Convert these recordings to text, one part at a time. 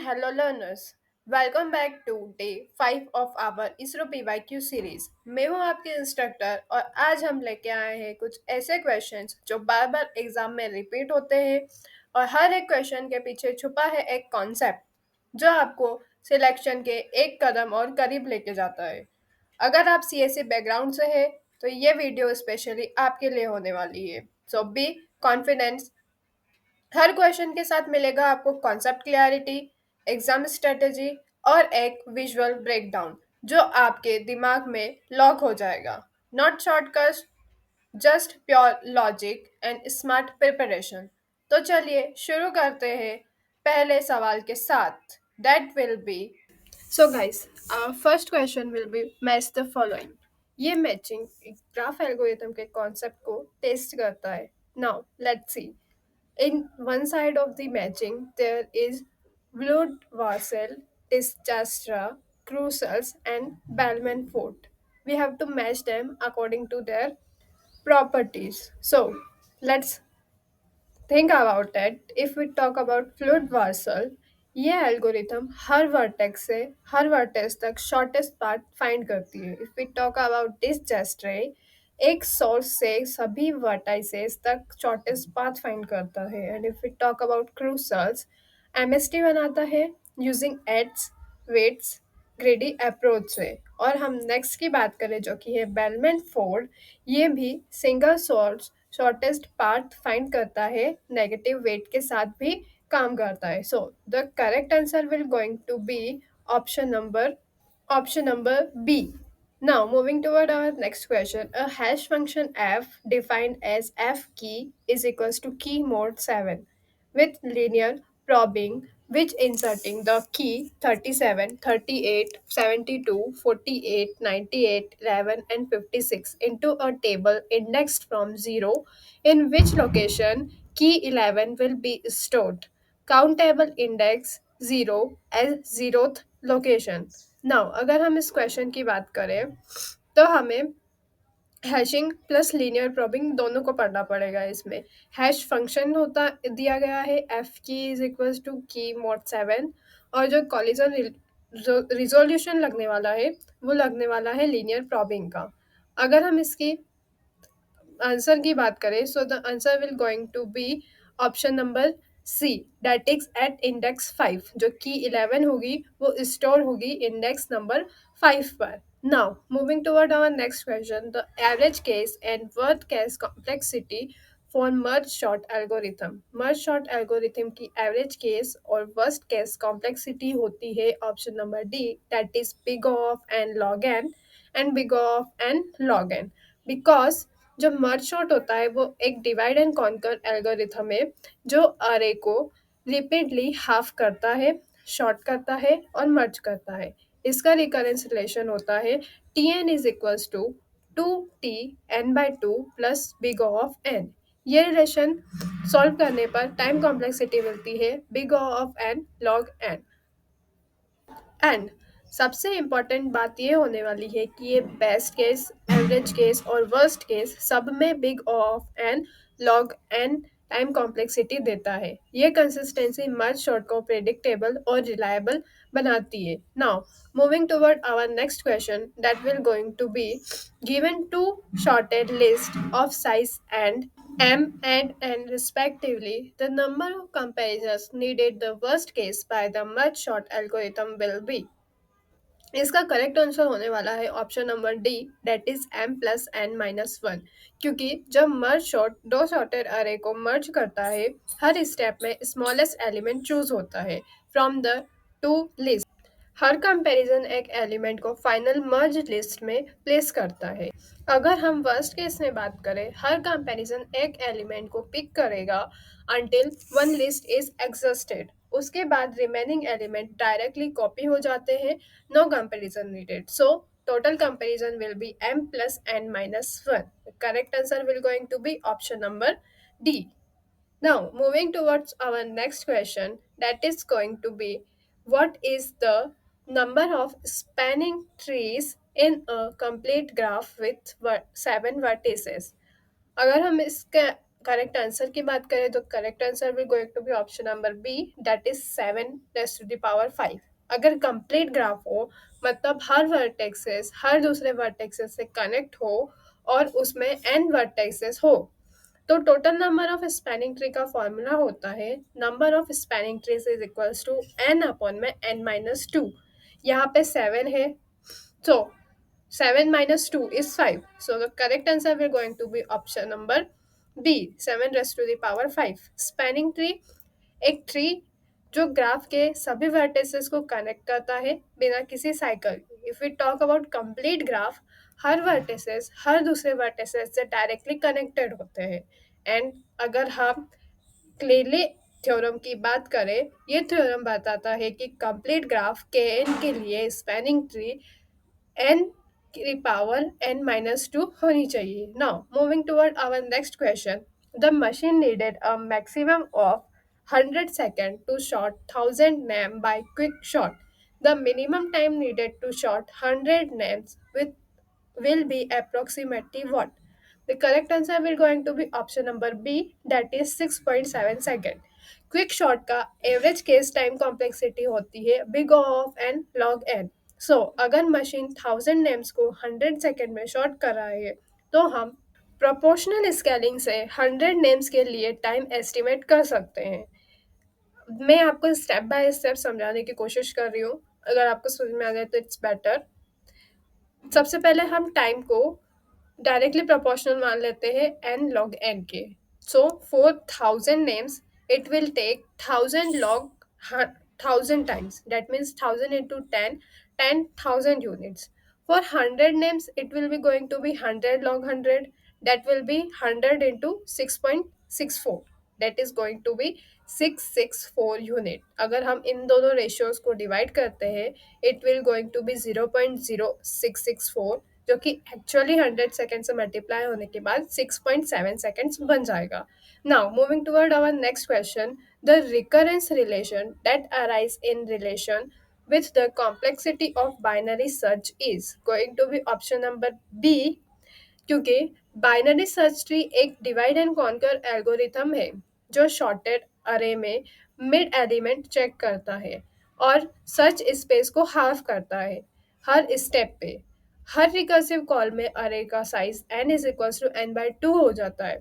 hello learners. Welcome back to day 5 of our ISRO PYQ series. मैं हूं आपके instructor और आज हम लेके आए हैं कुछ ऐसे क्वेश्चंस जो बार बार एग्जाम में रिपीट होते हैं और हर एक क्वेश्चन के पीछे छुपा है एक कॉन्सेप्ट जो आपको सिलेक्शन के एक कदम और करीब लेके जाता है। अगर आप सीएससी बैकग्राउंड से है तो ये वीडियो स्पेशली आपके लिए होने वाली है। सो बी कॉन्फिडेंस। हर क्वेश्चन के साथ मिलेगा आपको कॉन्सेप्ट क्लियरिटी, एग्जाम स्ट्रेटेजी और एक विजुअल ब्रेकडाउन जो आपके दिमाग में लॉक हो जाएगा। Not shortcut, just pure logic and smart preparation. तो चलिए शुरू करते हैं पहले सवाल के साथ। That will B so guys, first question will be match the following. ये मैचिंग एक ग्राफ एल्गोरिथम के कॉन्सेप्ट को टेस्ट करता है। Now let's see. In one side of the matching, there is Blood-Wasser, Dijkstra, Crucials, and Bellman-Ford. We have to match them according to their properties. So, let's think about it. If we talk about fluid versal, ये algorithm हर vertex से हर vertex तक shortest path find करती है। If we talk about Dijkstra, एक source से सभी वर्टाइसेस तक शॉर्टेस्ट पाथ फाइंड करता है। And if we talk about Kruskal's, MST बनाता है using edges, weights, greedy approach से। और हम नेक्स्ट की बात करें जो कि है बेलमैन फोर्ड, ये भी single source shortest path find करता है, नेगेटिव वेट के साथ भी काम करता है। So the correct answer will going to be option number option number B. Now moving toward our next question, a hash function f defined as f key is equals to key mode 7 with linear probing, which inserting the key 37, 38, 72, 48, 98, 11, and 56 into a table indexed from 0, in which location key 11 will be stored. Countable index 0 as 0th location. Now अगर हम इस question की बात करें तो हमें hashing plus linear probing दोनों को पढ़ना पड़ेगा। इसमें हैश फंक्शन होता दिया गया है एफ की इज इक्वल्स टू की मॉड 7 और जो कॉलिजन रिजोल्यूशन लगने वाला है वो लगने वाला है लीनियर प्रोबिंग का। अगर हम इसकी आंसर की बात करें so the answer will going to be option number C, that is at index 5। जो की 11 होगी वो स्टोर होगी इंडेक्स नंबर 5 पर। Now moving toward our next question, the average case and worst case complexity for merge sort algorithm. Merge sort algorithm की average case और worst case complexity होती है option number D, that is big of n log n big of n log n. Because जो merge short होता है वो एक divide and conquer algorithm है जो अरे को रिपीटली हाफ करता है, शॉर्ट करता है और मर्ज करता है। इसका रिकरेंस रिलेशन होता है T n is equals to 2t n/2 plus big of n. ये रिलेशन सॉल्व करने पर टाइम कॉम्प्लेक्सिटी मिलती है big of n log n. And सबसे इम्पॉर्टेंट बात ये होने वाली है कि ये बेस्ट केस, एवरेज केस और वर्स्ट केस सब में big of n log n time complexity देता है। ये कंसिस्टेंसी मर्ज शॉर्ट को प्रेडिक्टेबल और रिलायबल बनाती है। Now moving toward our next question, that will going to be given to shorted list of size and M and N respectively, the number of comparisons needed the worst case by the merge sort algorithm will be. इसका correct answer होने वाला है option number D, that is m plus n minus one. क्योंकि जब मर्ज short दो shorted अरे को merge करता है हर स्टेप में स्मॉलेस्ट एलिमेंट चूज होता है फ्रॉम द टू लिस्ट। हर कंपैरिजन एक एलिमेंट को फाइनल मर्ज लिस्ट में प्लेस करता है। अगर हम वर्स्ट केस में बात करें, हर कंपैरिजन एक एलिमेंट को पिक करेगा until one list is exhausted. उसके बाद रिमेनिंग एलिमेंट डायरेक्टली कॉपी हो जाते हैं, no comparison needed. So total comparison will be m plus n minus 1. The correct answer will going to be option number D. Now, moving towards our next question, that is going to be what is the number of spanning trees in a complete graph with 7 vertices? अगर हम इसके correct answer की बात करें तो correct answer will going to be option number B, that is 7 raised to the power 5। अगर complete graph हो, मतलब हर वर्टेक्सेस हर दूसरे वर्टेक्सेस से कनेक्ट हो और उसमें n वर्टेक्सेस हो, तो total number of spanning tree का फॉर्मूला होता है number of spanning trees is equals to n upon में n-2। यहाँ पे 7 है, so 7 minus 2 is 5. So the correct answer we're going to be option number B, 7 raised to the power 5। Spanning tree एक tree जो graph के सभी vertices को connect करता है बिना किसी cycle. If we talk about complete graph, हर वर्टिसेस हर दूसरे वर्टिसेस से डायरेक्टली कनेक्टेड होते हैं। एंड अगर हम क्लियरली थ्योरम की बात करें, ये थ्योरम बताता है कि कंप्लीट ग्राफ के एन के लिए स्पैनिंग ट्री n की पावर n-2 होनी चाहिए। Now, moving toward our next question. The machine needed a maximum of 100 seconds to short 1000 nm by quick shot. The minimum time needed to short 100 nms with will be approximately what? The correct answer will going to be option number B, that is 6.7 second. Quicksort का average case time complexity होती है big of n log n. So अगर machine 1000 names को 100 second में short कर रहा है, तो हम प्रोपोर्शनल स्केलिंग से 100 नेम्स के लिए टाइम एस्टिमेट कर सकते हैं। मैं आपको स्टेप बाय स्टेप समझाने की कोशिश कर रही हूँ, अगर आपको समझ में आ जाए तो इट्स बेटर। सबसे पहले हम टाइम को डायरेक्टली प्रोपोर्शनल मान लेते हैं n log n के। So for 1000 names it will take 1000 times, that means 1000 into 10, 10,000 units. For 100 names it will be going to be 100 log 100, that will be 100 into 6.64, that is going to be 664 unit. अगर हम इन दोनों ratios को divide करते हैं, it will going to be 0.0664, जो कि actually 100 second से मल्टीप्लाई होने के बाद 6.7 सेकेंड्स बन जाएगा। Now moving toward our next question, the recurrence relation that arise in relation with the complexity of binary search is going to be option number B, क्योंकि binary search tree एक divide and conquer algorithm है जो shorted अरे में mid element check करता है और search space को हाफ करता है हर स्टेप पे। हर रिकर्सिव कॉल में अरे का size n is equals to n/2 हो जाता है।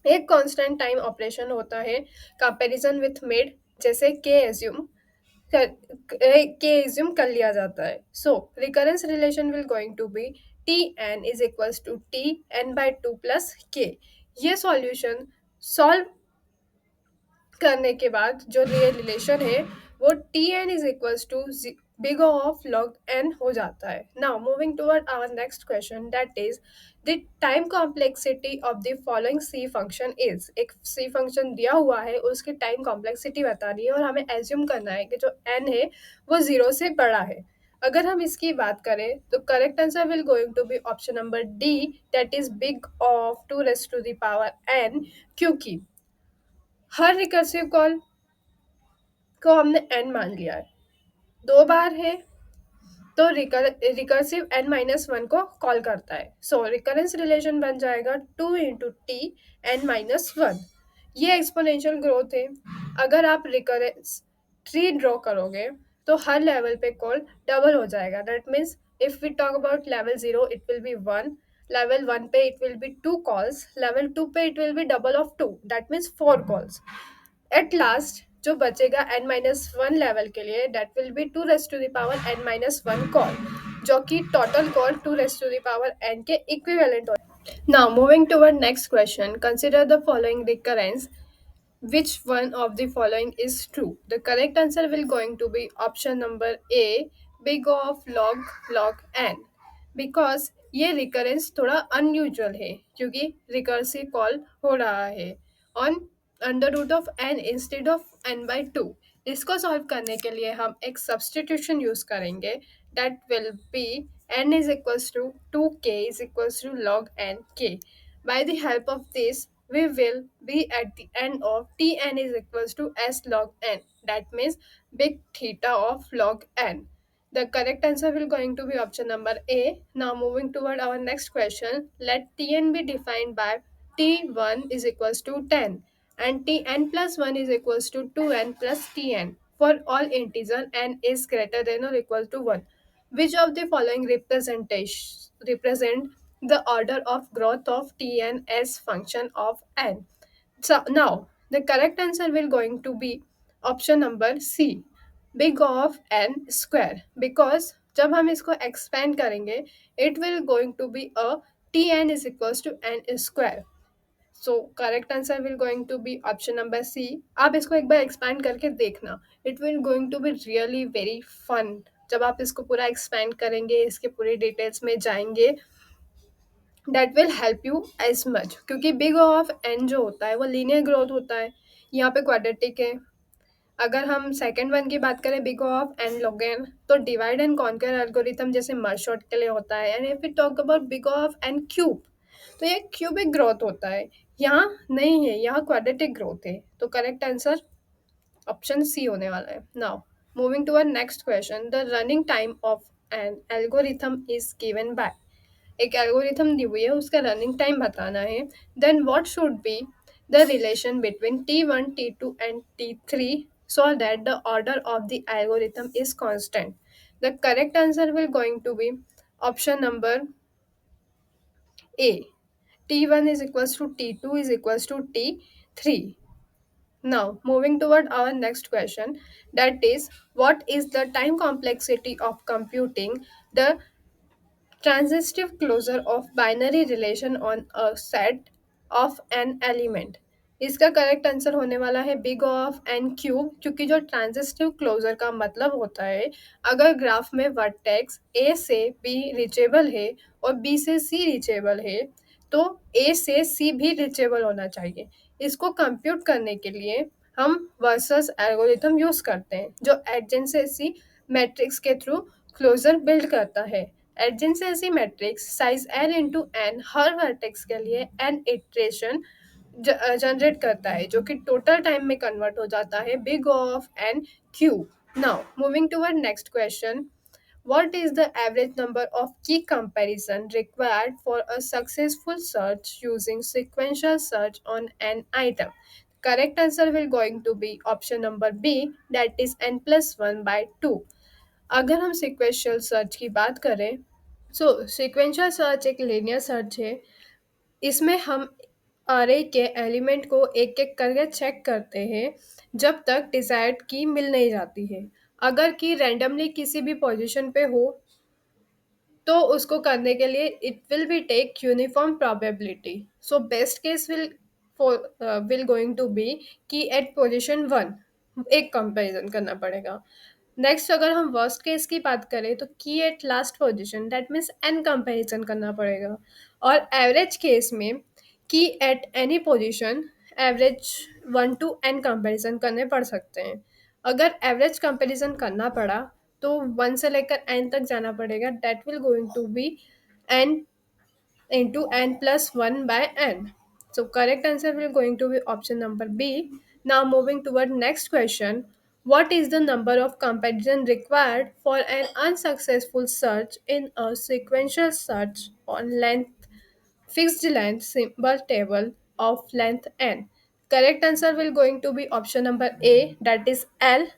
एक कांस्टेंट टाइम ऑपरेशन होता है कंपैरिजन विथ मिड, जैसे के एज्यूम कर लिया जाता है। So recurrence relation will going to be T n is equals to T n/2 plus k. ये सॉल्यूशन सॉल्व करने के बाद जो रिलेशन है वो T n is equals to big of log n हो जाता है। Now moving toward our next question, that is the time complexity of the following C function is. एक सी फंक्शन दिया हुआ है, उसकी टाइम कॉम्प्लेक्सिटी बतानी है और हमें एज्यूम करना है कि जो एन है वो 0 से बड़ा है। अगर हम इसकी बात करें तो correct answer will going to be option number D, that is big of 2 raised to the power n, क्योंकि हर रिकर्सिव कॉल को हमने n मान लिया है, 2 बार है तो रिकर्सिव n-1 को कॉल करता है। सो रिकरेंस रिलेशन बन जाएगा 2 इंटू टी n-1। ये एक्सपोनेंशियल ग्रोथ है। अगर आप रिकरेंस ट्री ड्रॉ करोगे तो हर लेवल पे कॉल डबल हो जाएगा। That means if we talk about level 0 it will be 1, level 1 पे it will be 2 calls, level 2 पे it will be double of 2, that means 4 calls. At last जो बचेगा n-1 लेवल के लिए, that will be 2 raised to the power n-1 call, जो कि total call 2 raised to the power n के equivalent हो। Now moving toward next question, consider the following recurrence, which one of the following is true? The correct answer will going to be option number A, big of log n, because ये recurrence थोड़ा unusual है क्योंकि recursive call हो रहा है on under root of n instead of n/2। इसको solve करने के लिए हम एक सब्सटीट्यूशन यूज करेंगे, that will be n is equals to 2k is equals to log n k। By the help of this, we will be at the end of Tn is equals to S log n. That means big theta of log n. The correct answer will going to be option number A. Now moving toward our next question, let Tn be defined by t1 is equals to 10 and tn plus 1 is equals to 2n plus tn for all integer n is greater than or equal to 1. Which of the following representations represent the order of growth of tn as function of n? So now the correct answer will going to be option number C, big of n square, because जब हम इसको expand करेंगे it will going to be a tn is equals to n square. So correct answer will going to be option number C. आप इसको एक बार expand करके देखना, it will going to be really very fun. जब आप इसको पूरा expand करेंगे, इसके पूरे details में जाएंगे, that will help you as much, क्योंकि बिग ऑफ एन जो होता है वो लीनियर ग्रोथ होता है, यहाँ पे क्वाड्रेटिक है. अगर हम सेकेंड वन की बात करें big of n log n, तो डिवाइड एंड कॉन्कर एल्गोरिथम जैसे मर्ज शॉर्ट के लिए होता है. And if we talk about big of n cube, तो ये क्यूबिक ग्रोथ होता है, यहाँ नहीं है, यहाँ क्वाड्रेटिक ग्रोथ है. तो करेक्ट आंसर ऑप्शन सी होने वाला है. Now moving to our next question, the running time of an algorithm is given by, एक एल्गोरिथम दी हुई है, उसका रनिंग टाइम बताना है. Then what should be the relation between t1 t2 and t3 so that the order of the algorithm is constant? The correct answer will going to be option number A, t1 is equals to t2 is equals to t3. Now moving toward our next question, that is what is the time complexity of computing the transitive closure of binary relation on a set of an element? इसका correct answer होने वाला है big of n cube, क्योंकि जो transitive closure का मतलब होता है, अगर ग्राफ में वर्टेक्स ए से बी रिचेबल है और बी से सी रिचेबल है, तो ए से सी भी रिचेबल होना चाहिए. इसको कंप्यूट करने के लिए हम वर्सस एल्गोरिथम यूज करते हैं, जो एडजेंसी मैट्रिक्स के थ्रू क्लोजर बिल्ड करता है. Adjacency matrix size n into n हर वर्टेक्स के लिए एन इटरेशन जनरेट करता है, जो कि टोटल टाइम में कन्वर्ट हो जाता है big of n cube. Now moving to our next question, what is the average number of key comparison required for a successful search using sequential search on an item? Correct answer will going to be option number B, that is n plus 1 by 2. अगर हम sequential search की बात करें, सो sequential search एक linear search है. इसमें हम अरे के एलिमेंट को एक एक करके चेक करते हैं जब तक डिजायर्ड की मिल नहीं जाती है. अगर की रैंडमली किसी भी पोजीशन पे हो, तो उसको करने के लिए it will be take uniform probability. So best case will going to be कि एट पोजीशन वन एक कंपैरिजन करना पड़ेगा. नेक्स्ट अगर हम वर्स्ट केस की बात करें, तो की at last position, that means n comparison करना पड़ेगा. और एवरेज केस में की at any position average one to n comparison करने पड़ सकते हैं. अगर एवरेज कंपैरिजन करना पड़ा, तो वन से लेकर एन तक जाना पड़ेगा. That will going to be n into n plus one by n. So correct answer will going to be option number B. Now moving toward next question, what is the number of comparison required for an unsuccessful search in a sequential search on length fixed length symbol table of length n? Correct answer will going to be option number A, that is L.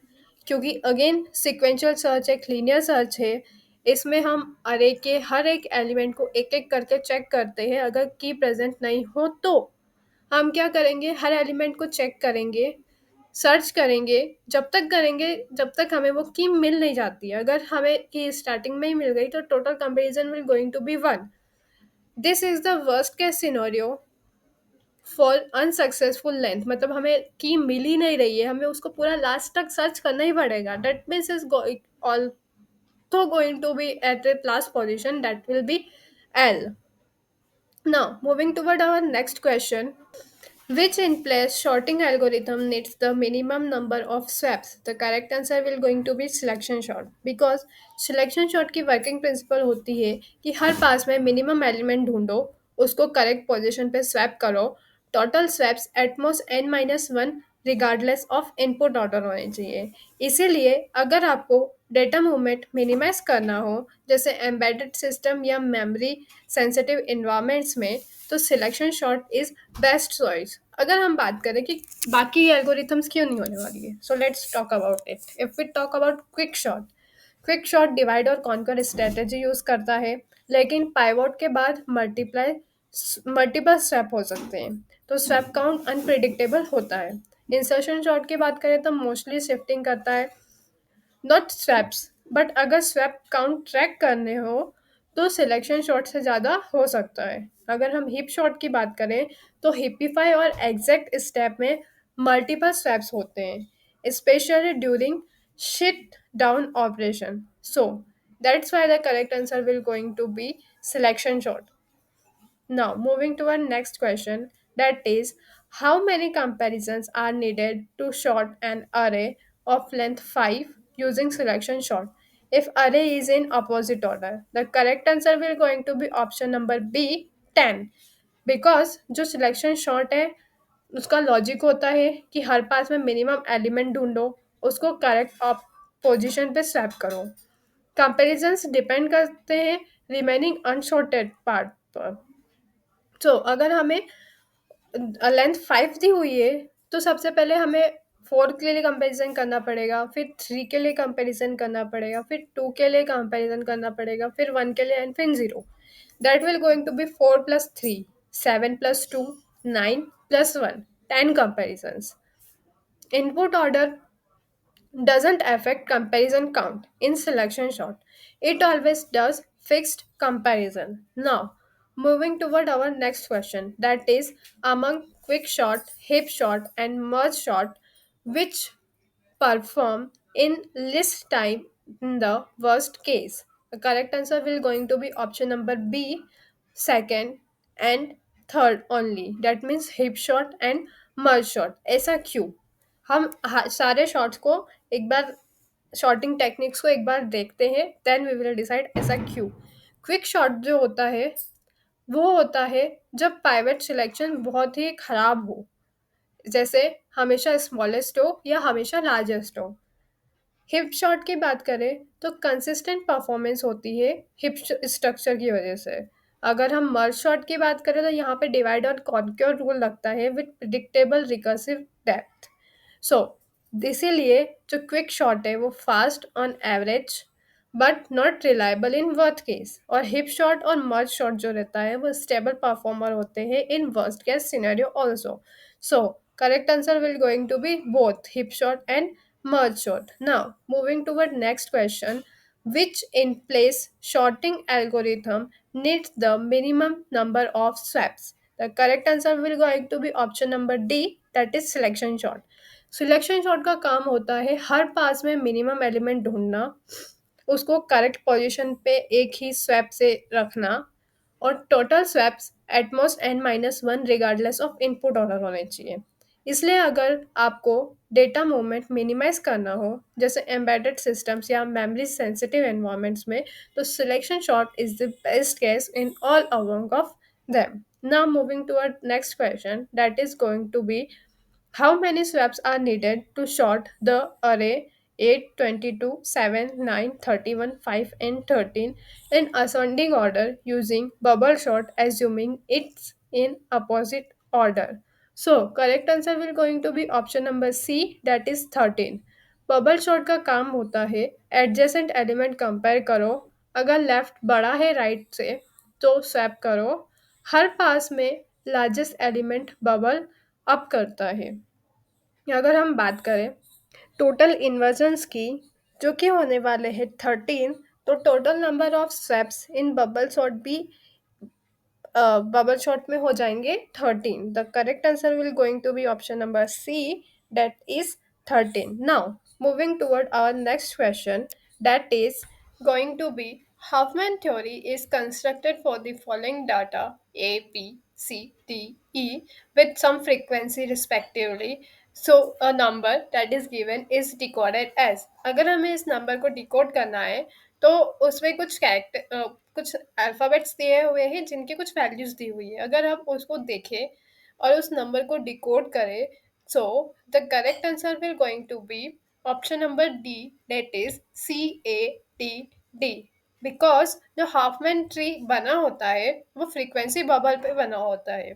क्योंकि again sequential search एक linear search है, इसमें हम अरे के हर एक element को एक एक करके चेक करते हैं. अगर की प्रेजेंट नहीं हो, तो हम क्या करेंगे, हर एलिमेंट को चेक करेंगे, सर्च करेंगे, जब तक हमें वो की मिल नहीं जाती है. अगर हमें की स्टार्टिंग में ही मिल गई, तो total comparison will going to be one. This is the worst case scenario for unsuccessful length, मतलब हमें की मिल ही नहीं रही है, हमें उसको पूरा लास्ट तक सर्च करना ही पड़ेगा. That means is also going to be at the last position, that will be L. Now moving toward our next question, which in place sorting algorithm needs the minimum number of swaps? The correct answer will going to be selection sort, because selection sort की working principle होती है कि हर पास में minimum element ढूंढो, उसको correct position पे swap करो, total swaps at most n-1 regardless of input order होने चाहिए. इसीलिए अगर आपको डेटा मूवमेंट मिनिमाइज करना हो, जैसे एम्बेडेड सिस्टम या मेमोरी सेंसिटिव इन्वायरमेंट्स में, तो selection short is best choice. अगर हम बात करें कि बाकी एल्गोरिथम्स क्यों नहीं होने वाली है, so let's talk about it. If we talk about quick sort divide और कॉन्कर स्ट्रेटेजी यूज करता है, लेकिन पाइवोट के बाद मल्टीपल स्वेप हो सकते हैं, तो स्वेप काउंट अनप्रिडिक्टेबल होता है। इंसर्शन शॉट की बात करें तो मोस्टली शिफ्टिंग करता है, नॉट स्वैप्स। बट अगर स्वैप काउंट ट्रैक करने हो तो सिलेक्शन शॉट से ज़्यादा हो सकता है। अगर हम हिप शॉट की बात करें तो हिपिफाई और एग्जैक्ट स्टेप में मल्टीपल स्वैप्स होते हैं, specially during shift down operation. So that's why the correct answer will going to be selection sort. Now, moving to our next question, that is, how many comparisons are needed to sort an array of length 5 using selection sort? If array is in opposite order, the correct answer will going to be option number B, 10. Because जो selection short है उसका logic होता है कि हर पास में minimum element ढूंढो, उसको correct position पे स्वैप करो। कंपैरिजंस डिपेंड करते हैं रिमेनिंग अनसॉर्टेड पार्ट पर। अगर हमें लेंथ 5 दी हुई है, तो सबसे पहले हमें 4 के लिए कंपैरिजन करना पड़ेगा, फिर 3 के लिए कंपैरिजन करना पड़ेगा, फिर 2 के लिए कंपैरिजन करना पड़ेगा, फिर 1 के लिए एंड फिर 0। That will going to be 4 plus 3, 7 plus 2, 9 plus 1, 10 comparisons. Input order doesn't affect comparison count in selection sort. It always does fixed comparison. Now, moving toward our next question, that is, among quick shot, hip shot, and merge shot, which perform in list time in the worst case? The correct answer will going to be option number B, second and third only. That means hip shot and merge shot. ऐसा क्यों? हम सारे shots को एक बार, shooting techniques को एक बार देखते हैं, देन वी विल डिसाइड ऐसा क्यों। क्विक शॉट जो होता है वो होता है जब पाइवेट सिलेक्शन बहुत ही खराब हो, जैसे हमेशा स्मॉलेस्ट हो या हमेशा लार्जेस्ट हो। हिप शॉट की बात करें तो कंसिस्टेंट परफॉर्मेंस होती है हिप स्ट्रक्चर की वजह से। अगर हम मर्ज शॉट की बात करें तो यहाँ पे डिवाइड और कॉन्क्योर रूल लगता है विद प्रिडिक्टेबल रिकर्सिव डेप्थ। सो इसीलिए जो क्विक शॉट है वो fast on average but not reliable in worth case, और हिप शॉट और मर्ज शॉट जो रहता है वो स्टेबल परफॉर्मर होते हैं in worst case scenario also. So correct answer will going to be both hip shot and merge shot. Now moving toward next question, which in place shorting algorithm needs the minimum number of swaps? The correct answer will going to be option number D, that is selection shot. Selection shot का काम होता है हर पास में minimum element ढूंढना, उसको correct position पे एक ही swap से रखना, और total swaps at most n minus one regardless of input order होने चाहिए। इसलिए अगर आपको डेटा मूवमेंट मिनिमाइज करना हो, जैसे एम्बेडेड सिस्टम्स या मेमोरी सेंसिटिव एनवायरनमेंट्स में, तो selection shot is the best case in all among of them. Now moving to our next question, that is going to be, how many swaps are needed to sort the array 8, 22, 7, 9, 31, 5, and 13 in ascending order using bubble sort, assuming it's in opposite order? So, correct answer will going to be option number C, that is 13. Bubble shot का काम होता है adjacent element compare करो, अगर left बड़ा है right से तो स्वैप करो, हर पास में लार्जेस्ट एलिमेंट बबल अप करता है। अगर हम बात करें टोटल इन्वर्जन्स की, जो कि होने वाले हैं 13, तो total number of swaps in bubble sort भी बबल शॉट में हो जाएंगे 13। The correct answer will going to be option number C, that is 13। Now moving toward our next question, that is going to be, Huffman theory is constructed for the following data A, B, C, D, E with some frequency respectively. So a number that is given is decoded as, अगर हमें इस number को decode करना है तो उसमें कुछ character कुछ अल्फ़ाबेट्स दिए हुए हैं जिनकी कुछ वैल्यूज़ दी हुई है। अगर हम उसको देखें और उस नंबर को डिकोड करें, so the correct answer will going to be Option number D, that is CATD. Because जो हाफमैन ट्री बना होता है वो फ्रीक्वेंसी बबल पे बना होता है,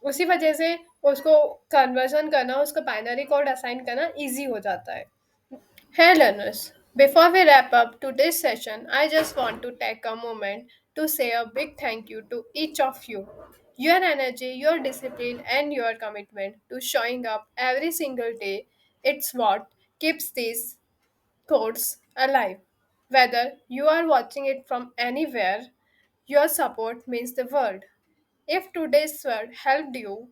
उसी वजह से उसको कन्वर्जन करना, उसको बाइनरी कोड असाइन करना इजी हो जाता है. Hey learners, before we wrap up today's session, I just want to take a moment to say a big thank you to each of you. Your energy, your discipline, and your commitment to showing up every single day, it's what keeps these thoughts alive. Whether you are watching it from anywhere, your support means the world. If today's word helped you,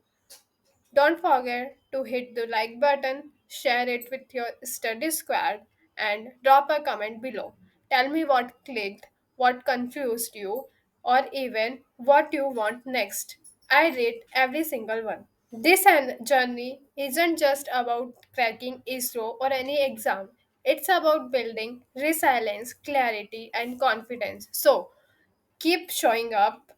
don't forget to hit the like button, share it with your study squad, and drop a comment below. Tell me what clicked, what confused you, or even what you want next. I read every single one. This journey isn't just about cracking ISRO or any exam. It's about building resilience, clarity, and confidence. So, keep showing up,